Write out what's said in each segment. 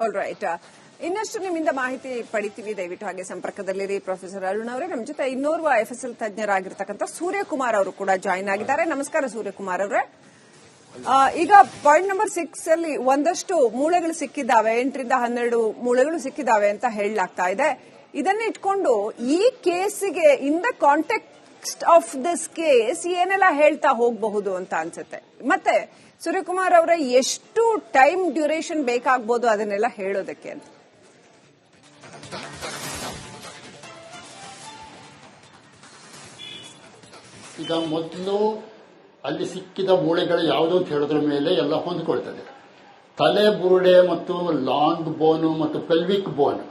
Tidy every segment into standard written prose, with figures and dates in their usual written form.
All right. ಇನ್ನಷ್ಟು ನಿಮ್ಮಿಂದ ಮಾಹಿತಿ ಪಡಿತೀವಿ. ದಯವಿಟ್ಟು ಹಾಗೆ ಸಂಪರ್ಕದಲ್ಲಿರಿ. ಪ್ರೊಫೆಸರ್ ಅರುಣ್ ಅವರೇ, ನಮ್ಮ ಜೊತೆ ಇನ್ನೋರ್ವ FSL ತಜ್ಞರಾಗಿರ್ತಕ್ಕಂಥ ಸೂರ್ಯಕುಮಾರ್ ಅವರು ಕೂಡ ಜಾಯಿನ್ ಆಗಿದ್ದಾರೆ. ನಮಸ್ಕಾರ ಸೂರ್ಯಕುಮಾರ್ ಅವರೇ. ಈಗ ಪಾಯಿಂಟ್ ನಂಬರ್ 6 ಅಲ್ಲಿ ಒಂದಷ್ಟು ಮೂಳೆಗಳು ಸಿಕ್ಕಿದ್ದಾವೆ, 8ರಿಂದ 12 ಮೂಳೆಗಳು ಸಿಕ್ಕಿದ್ದಾವೆ ಅಂತ ಹೇಳಲಾಗ್ತಾ ಇದೆ. ಇದನ್ನ ಇಟ್ಕೊಂಡು ಈ ಕೇಸಿಗೆ in the context of this case ಏನೆಲ್ಲ ಹೇಳ್ತಾ ಹೋಗಬಹುದು ಅಂತ ಅನ್ಸುತ್ತೆ. ಮತ್ತೆ ಸೂರ್ಯಕುಮಾರ್ ಅವರ ಎಷ್ಟು ಟೈಮ್ ಡ್ಯೂರೇಷನ್ ಬೇಕಾಗಬಹುದು ಅದನ್ನೆಲ್ಲ ಹೇಳೋದಕ್ಕೆ ಅಂತ. ಈಗ ಮೊದಲು ಅಲ್ಲಿ ಸಿಕ್ಕಿದ ಮೂಳೆಗಳು ಯಾವುದು ಅಂತ ಹೇಳೋದ್ರ ಮೇಲೆ ಎಲ್ಲ ಹೊಂದಿಕೊಳ್ತದೆ. ತಲೆ ಬುರುಡೆ ಮತ್ತು ಲಾಂಗ್ ಬೋನು ಮತ್ತು ಪೆಲ್ವಿಕ್ ಬೋನ್,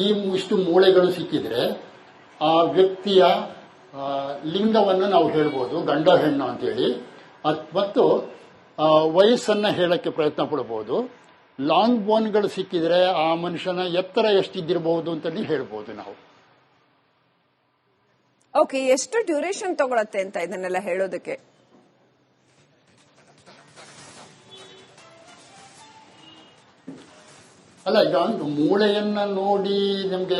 ಈ ಇಷ್ಟು ಮೂಳೆಗಳು ಸಿಕ್ಕಿದ್ರೆ ಆ ವ್ಯಕ್ತಿಯ ಲಿಂಗವನ್ನು ನಾವು ಹೇಳ್ಬೋದು, ಗಂಡ ಹೆಣ್ಣು ಅಂತೇಳಿ. ಮತ್ತು ವಯಸ್ಸನ್ನ ಹೇಳಕ್ಕೆ ಪ್ರಯತ್ನ ಪಡಬಹುದು. ಲಾಂಗ್ ಬೋನ್ಗಳು ಸಿಕ್ಕಿದ್ರೆ ಆ ಮನುಷ್ಯನ ಎತ್ತರ ಎಷ್ಟಿದ್ದಿರಬಹುದು ಅಂತಲೇ ಹೇಳ್ಬೋದು ನಾವು. ಓಕೆ, ಎಷ್ಟು ಡ್ಯೂರೇಷನ್ ತಗೊಳತ್ತೆ ಅಂತ ಇದನ್ನೆಲ್ಲ ಹೇಳೋದಕ್ಕೆ? ಅಲ್ಲ, ಈಗ ಮೂಳೆಯನ್ನ ನೋಡಿ ನಮ್ಗೆ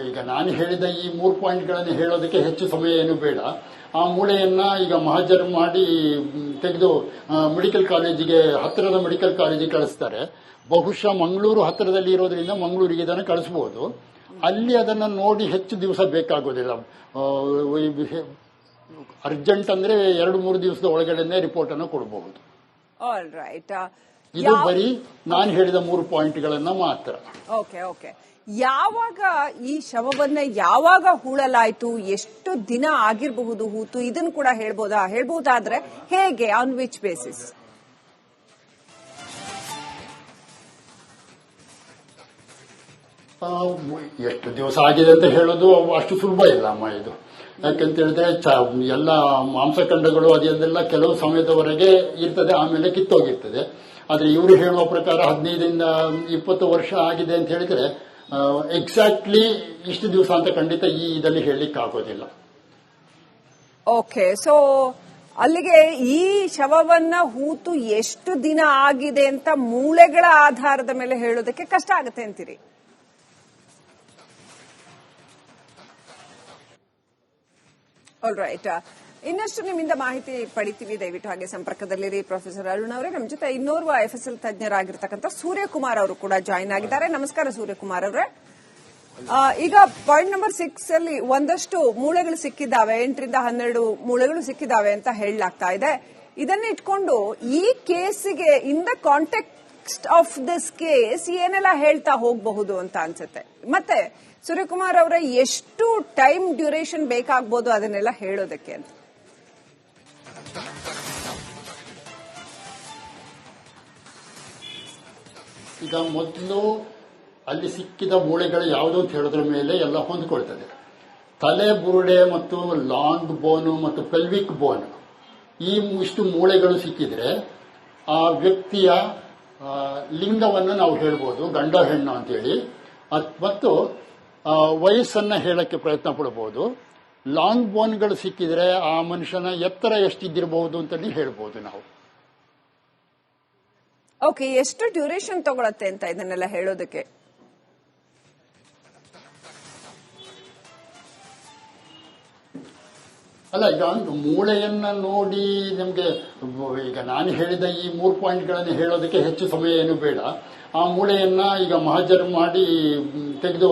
ಈಗ ನಾನು ಹೇಳಿದ ಈ 3 ಪಾಯಿಂಟ್ಗಳನ್ನು ಹೇಳೋದಕ್ಕೆ ಹೆಚ್ಚು ಸಮಯ ಏನು ಬೇಡ. ಆ ಮೂಳೆಯನ್ನ ಈಗ ಮಹಜರ್ ಮಾಡಿ ತೆಗೆದು ಮೆಡಿಕಲ್ ಕಾಲೇಜಿಗೆ, ಹತ್ತಿರದ ಮೆಡಿಕಲ್ ಕಾಲೇಜಿಗೆ ಕಳಿಸ್ತಾರೆ. ಬಹುಶಃ ಮಂಗಳೂರು ಹತ್ತಿರದಲ್ಲಿ ಇರೋದ್ರಿಂದ ಮಂಗಳೂರಿಗೆ ಇದನ್ನು ಕಳಿಸಬಹುದು. ಅಲ್ಲಿ ಅದನ್ನ ನೋಡಿ ಹೆಚ್ಚು ದಿವಸ ಬೇಕಾಗೋದಿಲ್ಲ. ಅರ್ಜೆಂಟ್ ಅಂದ್ರೆ 2-3 ದಿವಸದ ಒಳಗಡೆ ರಿಪೋರ್ಟ್ ಅನ್ನು ಕೊಡಬಹುದು. All right. ಇದು ಬರೀ ನಾನು ಹೇಳಿದ 3 ಪಾಯಿಂಟ್ಗಳನ್ನ ಮಾತ್ರ. Okay okay. ಯಾವಾಗ ಈ ಶವವನ್ನ ಯಾವಾಗ ಹೂಳಲಾಯ್ತು, ಎಷ್ಟು ದಿನ ಆಗಿರಬಹುದು ಹೂತು, ಇದನ್ನು ಕೂಡ ಹೇಳ್ಬಹುದಾದ್ರೆ ಹೇಗೆ, ಆನ್ ವಿಚ್ ಬೇಸಿಸ್? ಎಷ್ಟು ದಿವಸ ಆಗಿದೆ ಅಂತ ಹೇಳೋದು ಅಷ್ಟು ಸುಲಭ ಇಲ್ಲ ಅಮ್ಮ ಇದು. ಯಾಕಂತ ಹೇಳಿದ್ರೆ ಎಲ್ಲ ಮಾಂಸಖಂಡಗಳು ಅದೆಲ್ಲ ಕೆಲವು ಸಮಯದವರೆಗೆ ಇರ್ತದೆ, ಆಮೇಲೆ ಕಿತ್ತೋಗಿರ್ತದೆ. ಆದ್ರೆ ಇವರು ಹೇಳುವ ಪ್ರಕಾರ 15ರಿಂದ 20 ವರ್ಷ ಆಗಿದೆ ಅಂತ ಹೇಳಿದ್ರೆ ಎಕ್ಸಾಕ್ಟ್ಲಿ ಇಷ್ಟು ದಿವಸ ಅಂತ ಖಂಡಿತ ಈ ಇದರಲ್ಲಿ ಹೇಳಲಿಕ್ಕೆ ಆಗೋದಿಲ್ಲ. ಓಕೆ, ಸೊ ಅಲ್ಲಿಗೆ ಈ ಶವವನ್ನ ಹೂತು ಎಷ್ಟು ದಿನ ಆಗಿದೆ ಅಂತ ಮೂಳೆಗಳ ಆಧಾರದ ಮೇಲೆ ಹೇಳೋದಕ್ಕೆ ಕಷ್ಟ ಆಗುತ್ತೆ ಅಂತೀರಿ? All right. ಇನ್ನಷ್ಟು ನಿಮ್ಮಿಂದ ಮಾಹಿತಿ ಪಡಿತೀವಿ. ದಯವಿಟ್ಟು ಹಾಗೆ ಸಂಪರ್ಕದಲ್ಲಿರಿ. ಪ್ರೊಫೆಸರ್ ಅರುಣ್ ಅವರೇ, ನಮ್ಮ ಜೊತೆ ಇನ್ನೋರ್ವ FSL ತಜ್ಞರಾಗಿರ್ತಕ್ಕಂಥ ಸೂರ್ಯಕುಮಾರ್ ಅವರು ಕೂಡ ಜಾಯಿನ್ ಆಗಿದ್ದಾರೆ. ನಮಸ್ಕಾರ ಸೂರ್ಯಕುಮಾರ್ ಅವರೇ. ಈಗ ಪಾಯಿಂಟ್ ನಂಬರ್ 6 ಅಲ್ಲಿ ಒಂದಷ್ಟು ಮೂಳೆಗಳು ಸಿಕ್ಕಿದ್ದಾವೆ, 8ರಿಂದ 12 ಮೂಳೆಗಳು ಸಿಕ್ಕಿದ್ದಾವೆ ಅಂತ ಹೇಳಲಾಗ್ತಾ ಇದೆ. ಇದನ್ನ ಇಟ್ಕೊಂಡು ಈ ಕೇಸಿಗೆ in the context of this case ಏನೆಲ್ಲ ಹೇಳ್ತಾ ಹೋಗಬಹುದು ಅಂತ ಅನ್ಸುತ್ತೆ. ಮತ್ತೆ ಸೂರ್ಯಕುಮಾರ್ ಅವರ ಎಷ್ಟು ಟೈಮ್ ಡ್ಯೂರೇಷನ್ ಬೇಕಾಗಬಹುದು ಅದನ್ನೆಲ್ಲ ಹೇಳೋದಕ್ಕೆ ಅಂತ. ಈಗ ಮೊದಲು ಅಲ್ಲಿ ಸಿಕ್ಕಿದ ಮೂಳೆಗಳು ಯಾವುದು ಅಂತ ಹೇಳೋದ್ರ ಮೇಲೆ ಎಲ್ಲ ಹೊಂದಿಕೊಳ್ತದೆ. ತಲೆ ಬುರುಡೆ ಮತ್ತು ಲಾಂಗ್ ಬೋನು ಮತ್ತು ಪೆಲ್ವಿಕ್ ಬೋನ್, ಈ ಇಷ್ಟು ಮೂಳೆಗಳು ಸಿಕ್ಕಿದ್ರೆ ಆ ವ್ಯಕ್ತಿಯ ಲಿಂಗವನ್ನು ನಾವು ಹೇಳ್ಬೋದು, ಗಂಡ ಹೆಣ್ಣು ಅಂತೇಳಿ. ಮತ್ತು ವಯಸ್ಸನ್ನ ಹೇಳಕ್ಕೆ ಪ್ರಯತ್ನ ಪಡಬಹುದು. ಲಾಂಗ್ ಬೋನ್ಗಳು ಸಿಕ್ಕಿದ್ರೆ ಆ ಮನುಷ್ಯನ ಎತ್ತರ ಎಷ್ಟಿದ್ದಿರಬಹುದು ಅಂತಲೇ ಹೇಳ್ಬೋದು ನಾವು. ಓಕೆ, ಎಷ್ಟು ಡ್ಯೂರೇಷನ್ ತಗೊಳತ್ತೆ ಅಂತ ಇದನ್ನೆಲ್ಲ ಹೇಳೋದಕ್ಕೆ? ಅಲ್ಲ, ಈಗ ಮೂಳೆಯನ್ನ ನೋಡಿ ನಮ್ಗೆ ಈಗ ನಾನು ಹೇಳಿದ ಈ 3 ಪಾಯಿಂಟ್ಗಳನ್ನು ಹೇಳೋದಕ್ಕೆ ಹೆಚ್ಚು ಸಮಯ ಏನು ಬೇಡ. ಆ ಮೂಳೆಯನ್ನ ಈಗ ಮಹಜರ್ ಮಾಡಿ ತೆಗೆದು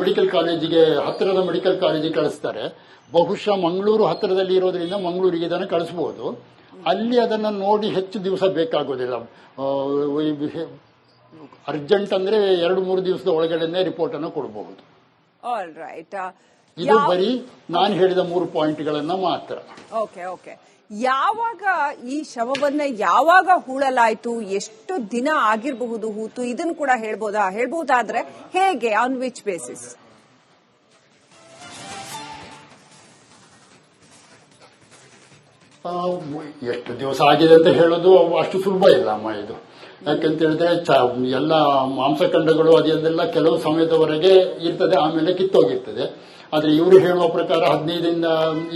ಮೆಡಿಕಲ್ ಕಾಲೇಜಿಗೆ, ಹತ್ತಿರದ ಮೆಡಿಕಲ್ ಕಾಲೇಜಿಗೆ ಕಳಿಸ್ತಾರೆ. ಬಹುಶಃ ಮಂಗಳೂರು ಹತ್ತಿರದಲ್ಲಿ ಇರೋದ್ರಿಂದ ಮಂಗಳೂರಿಗೆ ಇದನ್ನು ಕಳಿಸಬಹುದು. ಅಲ್ಲಿ ಅದನ್ನ ನೋಡಿ ಹೆಚ್ಚು ದಿವಸ ಬೇಕಾಗೋದಿಲ್ಲ. ಅರ್ಜೆಂಟ್ ಅಂದ್ರೆ 2-3 ದಿವಸದ ಒಳಗಡೆ ರಿಪೋರ್ಟ್ ಅನ್ನು ಕೊಡಬಹುದು. All right. ಇದು ಬರೀ ನಾನು ಹೇಳಿದ 3 ಪಾಯಿಂಟ್ಗಳನ್ನ ಮಾತ್ರ. Okay okay. ಯಾವಾಗ ಈ ಶವವನ್ನ ಯಾವಾಗ ಹೂಳಲಾಯ್ತು, ಎಷ್ಟು ದಿನ ಆಗಿರಬಹುದು ಹೂತು, ಇದನ್ನು ಕೂಡ ಹೇಳ್ಬಹುದಾದ್ರೆ ಹೇಗೆ, ಆನ್ ವಿಚ್ ಬೇಸಿಸ್? ಎಷ್ಟು ದಿವಸ ಆಗಿದೆ ಅಂತ ಹೇಳೋದು ಅಷ್ಟು ಸುಲಭ ಇಲ್ಲ ಅಮ್ಮ ಇದು. ಯಾಕಂತ ಹೇಳಿದ್ರೆ ಎಲ್ಲ ಮಾಂಸಖಂಡಗಳು ಅದೆಲ್ಲ ಕೆಲವು ಸಮಯದವರೆಗೆ ಇರ್ತದೆ, ಆಮೇಲೆ ಕಿತ್ತೋಗಿರ್ತದೆ. ಆದ್ರೆ ಇವರು ಹೇಳುವ ಪ್ರಕಾರ 15ರಿಂದ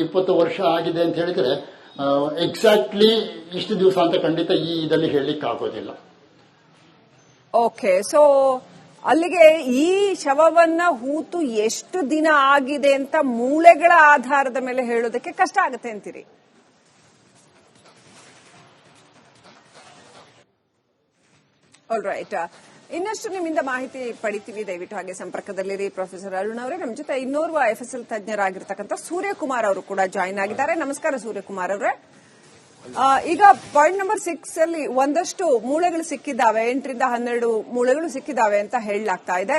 20 ವರ್ಷ ಆಗಿದೆ ಅಂತ ಹೇಳಿದ್ರೆ ಎಕ್ಸಾಕ್ಟ್ಲಿ ಇಷ್ಟು ದಿವಸ ಅಂತ ಖಂಡಿತ ಈ ಇದರಲ್ಲಿ ಹೇಳಲಿಕ್ಕೆ ಆಗೋದಿಲ್ಲ. ಓಕೆ, ಸೊ ಅಲ್ಲಿಗೆ ಈ ಶವವನ್ನ ಹೂತು ಎಷ್ಟು ದಿನ ಆಗಿದೆ ಅಂತ ಮೂಳೆಗಳ ಆಧಾರದ ಮೇಲೆ ಹೇಳೋದಕ್ಕೆ ಕಷ್ಟ ಆಗುತ್ತೆ ಅಂತೀರಿ? ಆಲ್ ರೈಟ್, ಇನ್ನಷ್ಟು ನಿಮ್ಮಿಂದ ಮಾಹಿತಿ ಪಡಿತೀವಿ. ದಯವಿಟ್ಟು ಹಾಗೆ ಸಂಪರ್ಕದಲ್ಲಿರಿ. ಪ್ರೊಫೆಸರ್ ಅರುಣ್ ಅವರೇ, ನಮ್ಮ ಜೊತೆ ಇನ್ನೋರ್ವ FSL ತಜ್ಞರಾಗಿರ್ತಕ್ಕಂಥ ಸೂರ್ಯಕುಮಾರ್ ಅವರು ಕೂಡ ಜಾಯಿನ್ ಆಗಿದ್ದಾರೆ. ನಮಸ್ಕಾರ ಸೂರ್ಯಕುಮಾರ್ ಅವರೇ. ಈಗ ಪಾಯಿಂಟ್ ನಂಬರ್ 6 ಅಲ್ಲಿ ಒಂದಷ್ಟು ಮೂಳೆಗಳು ಸಿಕ್ಕಿದ್ದಾವೆ, 8ರಿಂದ 12 ಮೂಳೆಗಳು ಸಿಕ್ಕಿದ್ದಾವೆ ಅಂತ ಹೇಳಲಾಗ್ತಾ ಇದೆ.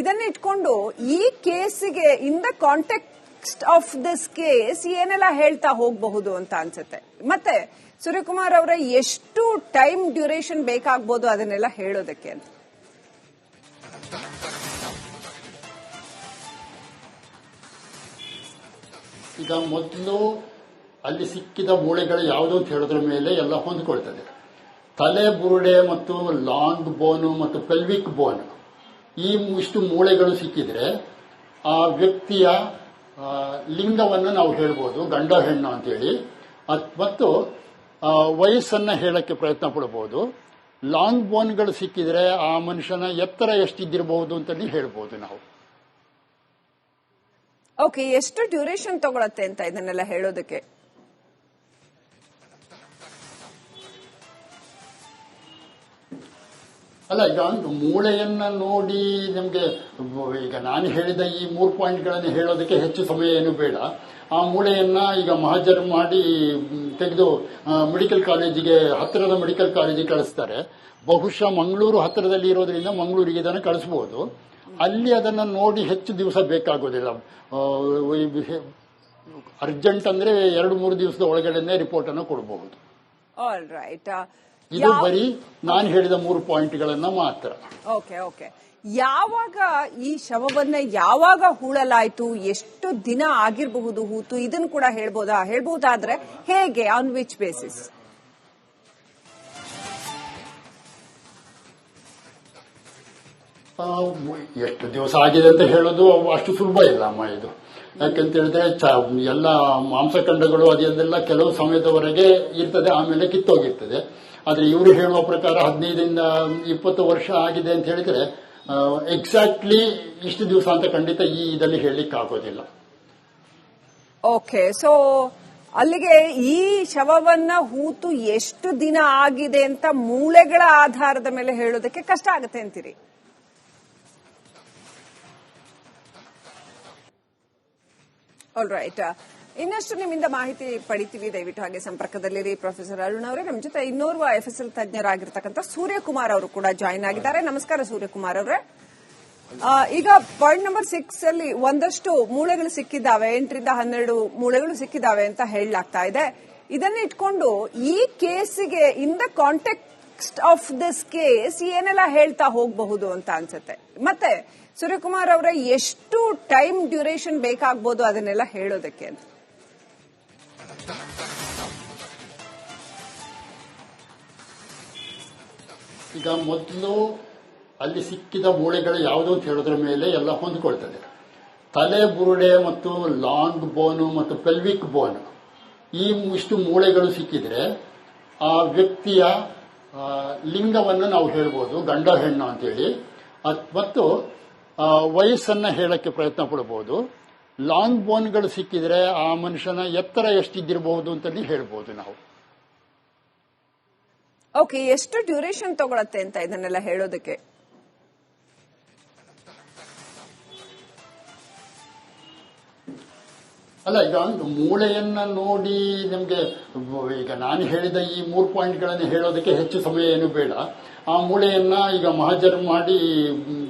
ಇದನ್ನ ಇಟ್ಕೊಂಡು ಈ ಕೇಸಿಗೆ in the context of this case ಏನೆಲ್ಲ ಹೇಳ್ತಾ ಹೋಗಬಹುದು ಅಂತ ಅನ್ಸುತ್ತೆ. ಮತ್ತೆ ಸೂರ್ಯಕುಮಾರ್ ಅವರ ಎಷ್ಟು ಟೈಮ್ ಡ್ಯೂರೇಷನ್ ಬೇಕಾಗಬಹುದು ಅದನ್ನೆಲ್ಲ ಹೇಳೋದಕ್ಕೆ ಅಂತ? ಈಗ ಮೊದಲು ಅಲ್ಲಿ ಸಿಕ್ಕಿದ ಮೂಳೆಗಳು ಯಾವುದು ಅಂತ ಹೇಳೋದ್ರ ಮೇಲೆ ಎಲ್ಲ ಹೊಂದ್ಕೊಳ್ತದೆ. ತಲೆ ಬುರುಡೆ ಮತ್ತು ಲಾಂಗ್ ಬೋನು ಮತ್ತು ಪೆಲ್ವಿಕ್ ಬೋನ್, ಈ ಇಷ್ಟು ಮೂಳೆಗಳು ಸಿಕ್ಕಿದ್ರೆ ಆ ವ್ಯಕ್ತಿಯ ಲಿಂಗವನ್ನು ನಾವು ಹೇಳ್ಬೋದು, ಗಂಡ ಹೆಣ್ಣು ಅಂತೇಳಿ. ಮತ್ತು ವಯಸ್ಸನ್ನ ಹೇಳಕ್ಕೆ ಪ್ರಯತ್ನ ಪಡಬಹುದು. ಲಾಂಗ್ ಬೋನ್ಗಳು ಸಿಕ್ಕಿದ್ರೆ ಆ ಮನುಷ್ಯನ ಎತ್ತರ ಎಷ್ಟಿದ್ದಿರಬಹುದು ಅಂತಲೇ ಹೇಳ್ಬೋದು ನಾವು. ಓಕೆ, ಎಷ್ಟು ಡ್ಯೂರೇಷನ್ ತಗೊಳತ್ತೆ ಅಂತ ಇದನ್ನೆಲ್ಲ ಹೇಳೋದಕ್ಕೆ? ಅಲ್ಲ, ಈಗ ಮೂಳೆಯನ್ನ ನೋಡಿ ನಮಗೆ ಈಗ ನಾನು ಹೇಳಿದ ಈ 3 ಪಾಯಿಂಟ್ಗಳನ್ನು ಹೇಳೋದಕ್ಕೆ ಹೆಚ್ಚು ಸಮಯ ಏನು ಬೇಡ. ಆ ಮೂಳೆಯನ್ನ ಈಗ ಮಹಜರ್ ಮಾಡಿ ತೆಗೆದು ಮೆಡಿಕಲ್ ಕಾಲೇಜಿಗೆ, ಹತ್ತಿರದ ಮೆಡಿಕಲ್ ಕಾಲೇಜಿಗೆ ಕಳಿಸ್ತಾರೆ. ಬಹುಶಃ ಮಂಗಳೂರು ಹತ್ತಿರದಲ್ಲಿ ಇರೋದ್ರಿಂದ ಮಂಗಳೂರಿಗೆ ಇದನ್ನು ಕಳಿಸಬಹುದು. ಅಲ್ಲಿ ಅದನ್ನು ನೋಡಿ ಹೆಚ್ಚು ದಿವಸ ಬೇಕಾಗೋದಿಲ್ಲ. ಅರ್ಜೆಂಟ್ ಅಂದ್ರೆ 2-3 ದಿವಸದ ಒಳಗಡೆ ರಿಪೋರ್ಟ್ ಅನ್ನು ಕೊಡಬಹುದು. ಆಲ್ ರೈಟ್, ಇದು ಬರೀ ನಾನು ಹೇಳಿದ 3 ಪಾಯಿಂಟ್ಗಳನ್ನ ಮಾತ್ರ. ಓಕೆ ಓಕೆ, ಯಾವಾಗ ಈ ಶವವನ್ನ ಯಾವಾಗ ಹೂಳಲಾಯ್ತು, ಎಷ್ಟು ದಿನ ಆಗಿರಬಹುದು ಹೂತು, ಇದನ್ನು ಕೂಡ ಹೇಳ್ಬಹುದಾದ್ರೆ ಹೇಗೆ, ಆನ್ ವಿಚ್ ಬೇಸಿಸ್? ಎಷ್ಟು ದಿವಸ ಆಗಿದೆ ಅಂತ ಹೇಳೋದು ಅಷ್ಟು ಸುಲಭ ಇಲ್ಲ ಅಮ್ಮ ಇದು. ಯಾಕಂತ ಹೇಳಿದ್ರೆ ಎಲ್ಲ ಮಾಂಸಖಂಡಗಳು ಅದೆಲ್ಲ ಕೆಲವು ಸಮಯದವರೆಗೆ ಇರ್ತದೆ, ಆಮೇಲೆ ಕಿತ್ತೋಗಿರ್ತದೆ. ಆದ್ರೆ ಇವರು ಹೇಳುವ ಪ್ರಕಾರ 15ರಿಂದ 20 ವರ್ಷ ಆಗಿದೆ ಅಂತ ಹೇಳಿದ್ರೆ ಎಕ್ಸಾಕ್ಟ್ಲಿ ಇಷ್ಟು ದಿವಸ ಅಂತ ಖಂಡಿತ ಈ ಇದರಲ್ಲಿ ಹೇಳಲಿಕ್ಕೆ ಆಗೋದಿಲ್ಲ. ಓಕೆ, ಸೊ ಅಲ್ಲಿಗೆ ಈ ಶವವನ್ನ ಹೂತು ಎಷ್ಟು ದಿನ ಆಗಿದೆ ಅಂತ ಮೂಳೆಗಳ ಆಧಾರದ ಮೇಲೆ ಹೇಳೋದಕ್ಕೆ ಕಷ್ಟ ಆಗುತ್ತೆ ಅಂತೀರಿ? ಆಲ್ ರೈಟ್, ಇನ್ನಷ್ಟು ನಿಮ್ಮಿಂದ ಮಾಹಿತಿ ಪಡಿತೀವಿ. ದಯವಿಟ್ಟು ಹಾಗೆ ಸಂಪರ್ಕದಲ್ಲಿರಿ. ಪ್ರೊಫೆಸರ್ ಅರುಣ್ ಅವರೇ, ನಮ್ಮ ಜೊತೆ ಇನ್ನೋರ್ವ FSL ತಜ್ಞರಾಗಿರ್ತಕ್ಕಂಥ ಸೂರ್ಯಕುಮಾರ್ ಅವರು ಕೂಡ ಜಾಯಿನ್ ಆಗಿದ್ದಾರೆ. ನಮಸ್ಕಾರ ಸೂರ್ಯಕುಮಾರ್ ಅವರೇ. ಈಗ ಪಾಯಿಂಟ್ ನಂಬರ್ 6 ಅಲ್ಲಿ ಒಂದಷ್ಟು ಮೂಳೆಗಳು ಸಿಕ್ಕಿದ್ದಾವೆ, 8ರಿಂದ 12 ಮೂಳೆಗಳು ಸಿಕ್ಕಿದ್ದಾವೆ ಅಂತ ಹೇಳಲಾಗ್ತಾ ಇದೆ. ಇದನ್ನ ಇಟ್ಕೊಂಡು ಈ ಕೇಸಿಗೆ in the context of this case ಏನೆಲ್ಲ ಹೇಳ್ತಾ ಹೋಗಬಹುದು ಅಂತ ಅನ್ಸುತ್ತೆ. ಮತ್ತೆ ಸೂರ್ಯಕುಮಾರ್ ಅವರ ಎಷ್ಟು ಟೈಮ್ ಡ್ಯೂರೇಷನ್ ಬೇಕಾಗಬಹುದು ಅದನ್ನೆಲ್ಲ ಹೇಳೋದಕ್ಕೆ ಅಂತ? ಈಗ ಮೊದಲು ಅಲ್ಲಿ ಸಿಕ್ಕಿದ ಮೂಳೆಗಳು ಯಾವುದು ಅಂತ ಹೇಳೋದ್ರ ಮೇಲೆ ಎಲ್ಲ ಹೊಂದ್ಕೊಳ್ತದೆ. ತಲೆ ಬುರುಡೆ ಮತ್ತು ಲಾಂಗ್ ಬೋನು ಮತ್ತು ಪೆಲ್ವಿಕ್ ಬೋನ್, ಈ ಇಷ್ಟು ಮೂಳೆಗಳು ಸಿಕ್ಕಿದ್ರೆ ಆ ವ್ಯಕ್ತಿಯ ಲಿಂಗವನ್ನು ನಾವು ಹೇಳ್ಬೋದು, ಗಂಡ ಹೆಣ್ಣು ಅಂತೇಳಿ. ಮತ್ತು ವಯಸ್ಸನ್ನ ಹೇಳಕ್ಕೆ ಪ್ರಯತ್ನ ಪಡಬಹುದು. ಲಾಂಗ್ ಬೋನ್ಗಳು ಸಿಕ್ಕಿದ್ರೆ ಆ ಮನುಷ್ಯನ ಎತ್ತರ ಎಷ್ಟಿದ್ದಿರಬಹುದು ಅಂತಲೇ ಹೇಳ್ಬೋದು ನಾವು. ಓಕೆ, ಎಷ್ಟು ಡ್ಯೂರೇಷನ್ ತಗೊಳತ್ತೆ ಅಂತ ಇದನ್ನೆಲ್ಲ ಹೇಳೋದಕ್ಕೆ? ಅಲ್ಲ, ಈಗ ಮೂಳೆಯನ್ನ ನೋಡಿ ನಮಗೆ ಈಗ ನಾನು ಹೇಳಿದ ಈ 3 ಪಾಯಿಂಟ್ಗಳನ್ನು ಹೇಳೋದಕ್ಕೆ ಹೆಚ್ಚು ಸಮಯ ಏನು ಬೇಡ. ಆ ಮೂಳೆಯನ್ನ ಈಗ ಮಹಜರ್ ಮಾಡಿ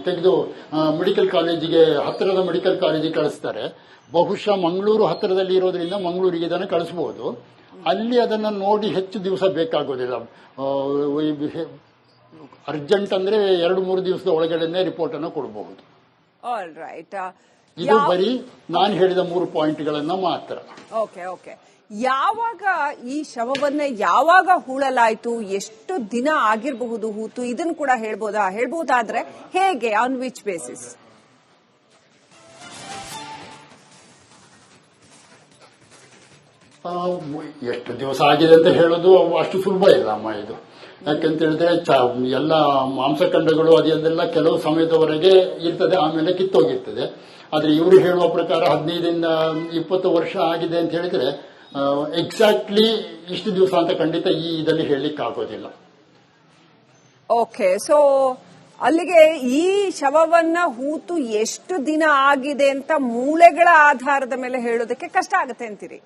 ತೆಗೆದು ಮೆಡಿಕಲ್ ಕಾಲೇಜಿಗೆ, ಹತ್ತಿರದ ಮೆಡಿಕಲ್ ಕಾಲೇಜಿಗೆ ಕಳಿಸ್ತಾರೆ. ಬಹುಶಃ ಮಂಗಳೂರು ಹತ್ತಿರದಲ್ಲಿ ಇರೋದ್ರಿಂದ ಮಂಗಳೂರಿಗೆ ಇದನ್ನು ಕಳಿಸಬಹುದು. ಅಲ್ಲಿ ಅದನ್ನ ನೋಡಿ ಹೆಚ್ಚು ದಿವಸ ಬೇಕಾಗೋದಿಲ್ಲ. ಅರ್ಜೆಂಟ್ ಅಂದ್ರೆ 2-3 ದಿವಸದ ಒಳಗಡೆ ರಿಪೋರ್ಟ್ ಅನ್ನು ಕೊಡಬಹುದು. ಆಲ್ ರೈಟ್, ಇದು ಬರೀ ನಾನು ಹೇಳಿದ 3 ಪಾಯಿಂಟ್ಗಳನ್ನ ಮಾತ್ರ. ಓಕೆ ಓಕೆ, ಯಾವಾಗ ಈ ಶವವನ್ನ ಯಾವಾಗ ಹೂಳಲಾಯ್ತು, ಎಷ್ಟು ದಿನ ಆಗಿರಬಹುದು ಹೂತು, ಇದನ್ನು ಕೂಡ ಹೇಳ್ಬಹುದಾದ್ರೆ ಹೇಗೆ, ಆನ್ ವಿಚ್ ಬೇಸಿಸ್? ಎಷ್ಟು ದಿವಸ ಆಗಿದೆ ಅಂತ ಹೇಳೋದು ಅಷ್ಟು ಸುಲಭ ಇಲ್ಲ ಅಮ್ಮ ಇದು. ಯಾಕಂತ ಹೇಳಿದ್ರೆ ಎಲ್ಲ ಮಾಂಸಖಂಡಗಳು ಅದೆಲ್ಲ ಕೆಲವು ಸಮಯದವರೆಗೆ ಇರ್ತದೆ, ಆಮೇಲೆ ಕಿತ್ತೋಗಿರ್ತದೆ. ಆದ್ರೆ ಇವರು ಹೇಳುವ ಪ್ರಕಾರ 15-20 ವರ್ಷ ಆಗಿದೆ ಅಂತ ಹೇಳಿದ್ರೆ ಎಕ್ಸಾಕ್ಟ್ಲಿ ಇಷ್ಟು ದಿವಸ ಅಂತ ಖಂಡಿತ ಇದರಲ್ಲಿ ಹೇಳಲಿಕ್ಕೆ ಆಗೋದಿಲ್ಲ. ಓಕೆ, ಸೊ ಅಲ್ಲಿಗೆ ಈ ಶವವನ್ನ ಹೂತು ಎಷ್ಟು ದಿನ ಆಗಿದೆ ಅಂತ ಮೂಳೆಗಳ ಆಧಾರದ ಮೇಲೆ ಹೇಳೋದಕ್ಕೆ ಕಷ್ಟ ಆಗುತ್ತೆ ಅಂತೀರಿ?